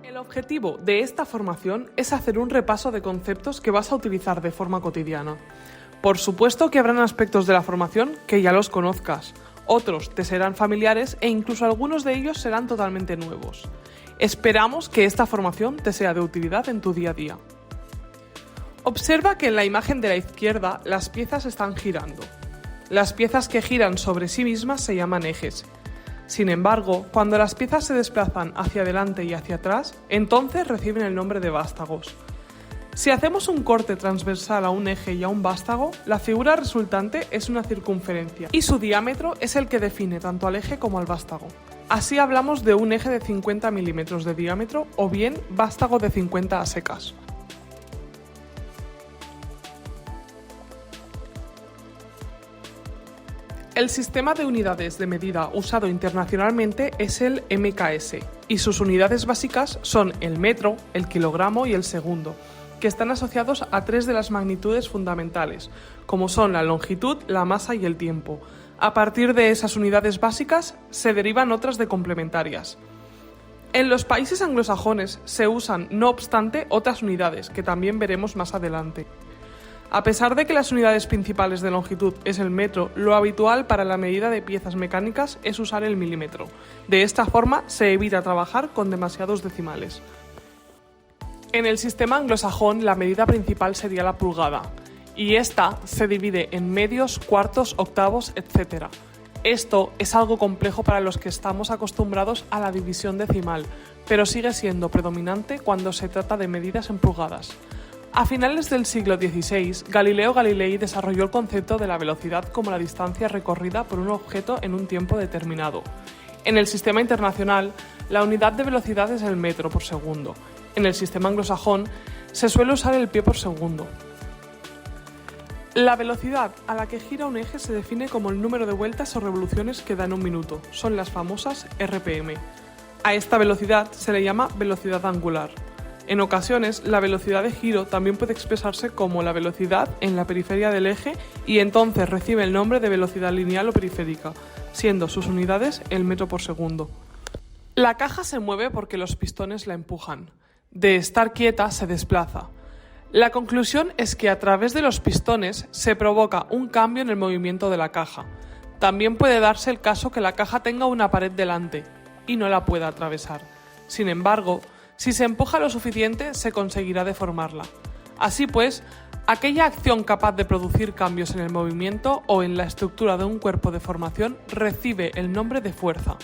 El objetivo de esta formación es hacer un repaso de conceptos que vas a utilizar de forma cotidiana. Por supuesto que habrán aspectos de la formación que ya los conozcas, otros te serán familiares e incluso algunos de ellos serán totalmente nuevos. Esperamos que esta formación te sea de utilidad en tu día a día. Observa que en la imagen de la izquierda las piezas están girando. Las piezas que giran sobre sí mismas se llaman ejes. Sin embargo, cuando las piezas se desplazan hacia adelante y hacia atrás, entonces reciben el nombre de vástagos. Si hacemos un corte transversal a un eje y a un vástago, la figura resultante es una circunferencia y su diámetro es el que define tanto al eje como al vástago. Así hablamos de un eje de 50 milímetros de diámetro o bien vástago de 50 a secas. El sistema de unidades de medida usado internacionalmente es el MKS y sus unidades básicas son el metro, el kilogramo y el segundo, que están asociados a tres de las magnitudes fundamentales, como son la longitud, la masa y el tiempo. A partir de esas unidades básicas se derivan otras de complementarias. En los países anglosajones se usan, no obstante, otras unidades, que también veremos más adelante. A pesar de que las unidades principales de longitud es el metro, lo habitual para la medida de piezas mecánicas es usar el milímetro. De esta forma se evita trabajar con demasiados decimales. En el sistema anglosajón la medida principal sería la pulgada, y esta se divide en medios, cuartos, octavos, etc. Esto es algo complejo para los que estamos acostumbrados a la división decimal, pero sigue siendo predominante cuando se trata de medidas en pulgadas. A finales del siglo XVI, Galileo Galilei desarrolló el concepto de la velocidad como la distancia recorrida por un objeto en un tiempo determinado. En el sistema internacional, la unidad de velocidad es el metro por segundo. En el sistema anglosajón, se suele usar el pie por segundo. La velocidad a la que gira un eje se define como el número de vueltas o revoluciones que da en un minuto. Son las famosas RPM. A esta velocidad se le llama velocidad angular. En ocasiones, la velocidad de giro también puede expresarse como la velocidad en la periferia del eje y entonces recibe el nombre de velocidad lineal o periférica, siendo sus unidades el metro por segundo. La caja se mueve porque los pistones la empujan. De estar quieta se desplaza. La conclusión es que a través de los pistones se provoca un cambio en el movimiento de la caja. También puede darse el caso que la caja tenga una pared delante y no la pueda atravesar. Sin embargo, si se empuja lo suficiente, se conseguirá deformarla. Así pues, aquella acción capaz de producir cambios en el movimiento o en la estructura de un cuerpo de formación recibe el nombre de fuerza.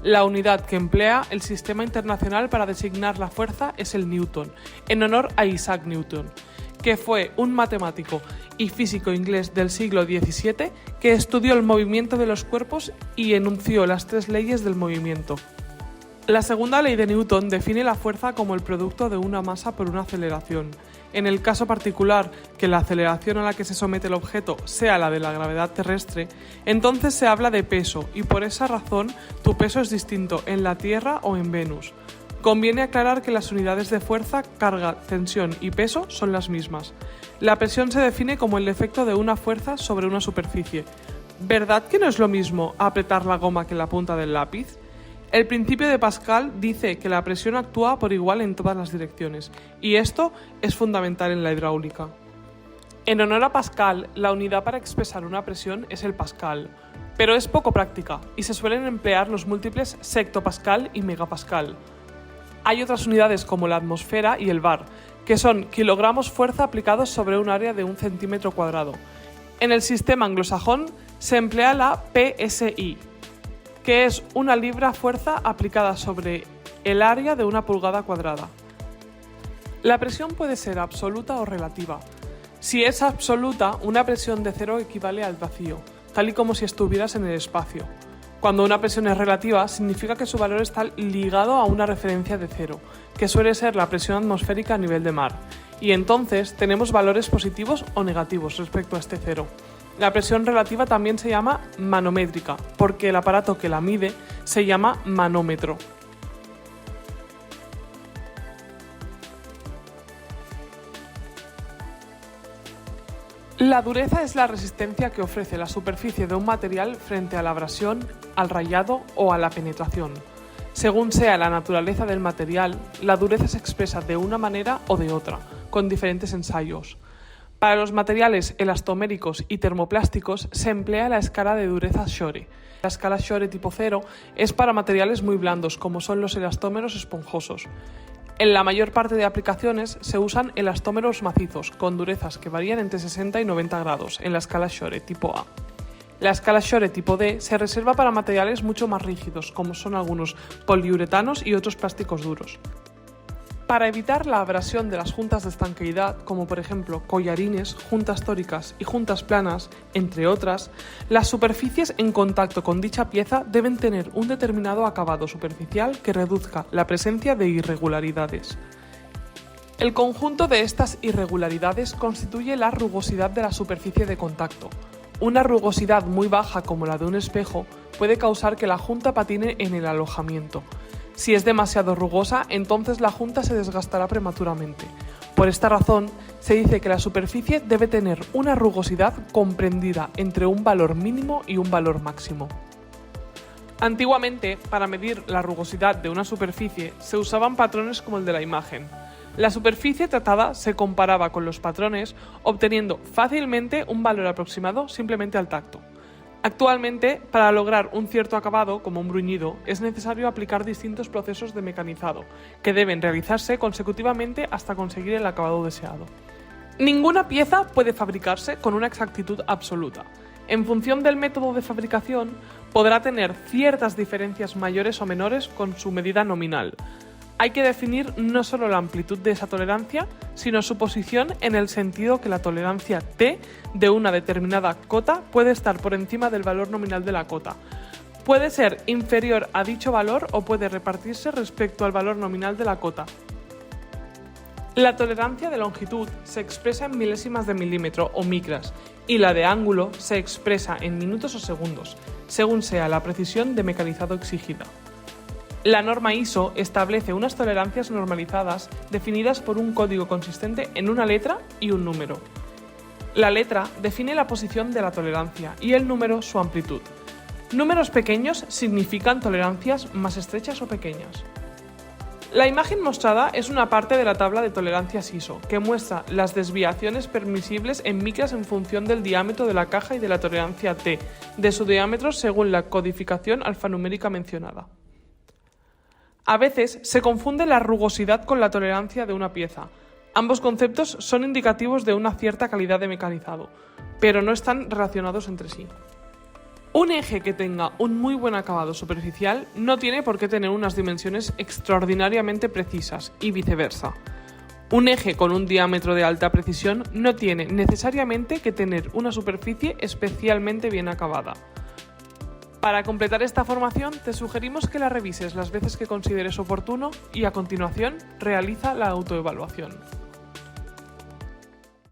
La unidad que emplea el sistema internacional para designar la fuerza es el Newton, en honor a Isaac Newton, que fue un matemático y físico inglés del siglo XVII que estudió el movimiento de los cuerpos y enunció las tres leyes del movimiento. La segunda ley de Newton define la fuerza como el producto de una masa por una aceleración. En el caso particular que la aceleración a la que se somete el objeto sea la de la gravedad terrestre, entonces se habla de peso y por esa razón tu peso es distinto en la Tierra o en Venus. Conviene aclarar que las unidades de fuerza, carga, tensión y peso son las mismas. La presión se define como el efecto de una fuerza sobre una superficie. ¿Verdad que no es lo mismo apretar la goma que la punta del lápiz? El principio de Pascal dice que la presión actúa por igual en todas las direcciones, y esto es fundamental en la hidráulica. En honor a Pascal, la unidad para expresar una presión es el pascal, pero es poco práctica y se suelen emplear los múltiples sectopascal y megapascal. Hay otras unidades como la atmósfera y el bar, que son kilogramos fuerza aplicados sobre un área de 1 centímetro cuadrado. En el sistema anglosajón se emplea la PSI, que es una libra fuerza aplicada sobre el área de una pulgada cuadrada. La presión puede ser absoluta o relativa. Si es absoluta, una presión de cero equivale al vacío, tal y como si estuvieras en el espacio. Cuando una presión es relativa, significa que su valor está ligado a una referencia de cero, que suele ser la presión atmosférica a nivel de mar, y entonces tenemos valores positivos o negativos respecto a este cero. La presión relativa también se llama manométrica, porque el aparato que la mide se llama manómetro. La dureza es la resistencia que ofrece la superficie de un material frente a la abrasión, al rayado o a la penetración. Según sea la naturaleza del material, la dureza se expresa de una manera o de otra, con diferentes ensayos. Para los materiales elastoméricos y termoplásticos se emplea la escala de dureza Shore. La escala Shore tipo 0 es para materiales muy blandos, como son los elastómeros esponjosos. En la mayor parte de aplicaciones se usan elastómeros macizos, con durezas que varían entre 60 y 90 grados, en la escala Shore tipo A. La escala Shore tipo D se reserva para materiales mucho más rígidos, como son algunos poliuretanos y otros plásticos duros. Para evitar la abrasión de las juntas de estanqueidad, como por ejemplo collarines, juntas tóricas y juntas planas, entre otras, las superficies en contacto con dicha pieza deben tener un determinado acabado superficial que reduzca la presencia de irregularidades. El conjunto de estas irregularidades constituye la rugosidad de la superficie de contacto. Una rugosidad muy baja como la de un espejo puede causar que la junta patine en el alojamiento. Si es demasiado rugosa, entonces la junta se desgastará prematuramente. Por esta razón, se dice que la superficie debe tener una rugosidad comprendida entre un valor mínimo y un valor máximo. Antiguamente, para medir la rugosidad de una superficie, se usaban patrones como el de la imagen. La superficie tratada se comparaba con los patrones, obteniendo fácilmente un valor aproximado simplemente al tacto. Actualmente, para lograr un cierto acabado, como un bruñido, es necesario aplicar distintos procesos de mecanizado, que deben realizarse consecutivamente hasta conseguir el acabado deseado. Ninguna pieza puede fabricarse con una exactitud absoluta. En función del método de fabricación, podrá tener ciertas diferencias mayores o menores con su medida nominal. Hay que definir no solo la amplitud de esa tolerancia, sino su posición en el sentido que la tolerancia T de una determinada cota puede estar por encima del valor nominal de la cota. Puede ser inferior a dicho valor o puede repartirse respecto al valor nominal de la cota. La tolerancia de longitud se expresa en milésimas de milímetro o micras y la de ángulo se expresa en minutos o segundos, según sea la precisión de mecanizado exigida. La norma ISO establece unas tolerancias normalizadas definidas por un código consistente en una letra y un número. La letra define la posición de la tolerancia y el número su amplitud. Números pequeños significan tolerancias más estrechas o pequeñas. La imagen mostrada es una parte de la tabla de tolerancias ISO, que muestra las desviaciones permisibles en micras en función del diámetro de la caja y de la tolerancia T, de su diámetro según la codificación alfanumérica mencionada. A veces se confunde la rugosidad con la tolerancia de una pieza. Ambos conceptos son indicativos de una cierta calidad de mecanizado, pero no están relacionados entre sí. Un eje que tenga un muy buen acabado superficial no tiene por qué tener unas dimensiones extraordinariamente precisas y viceversa. Un eje con un diámetro de alta precisión no tiene necesariamente que tener una superficie especialmente bien acabada. Para completar esta formación, te sugerimos que la revises las veces que consideres oportuno y a continuación realiza la autoevaluación.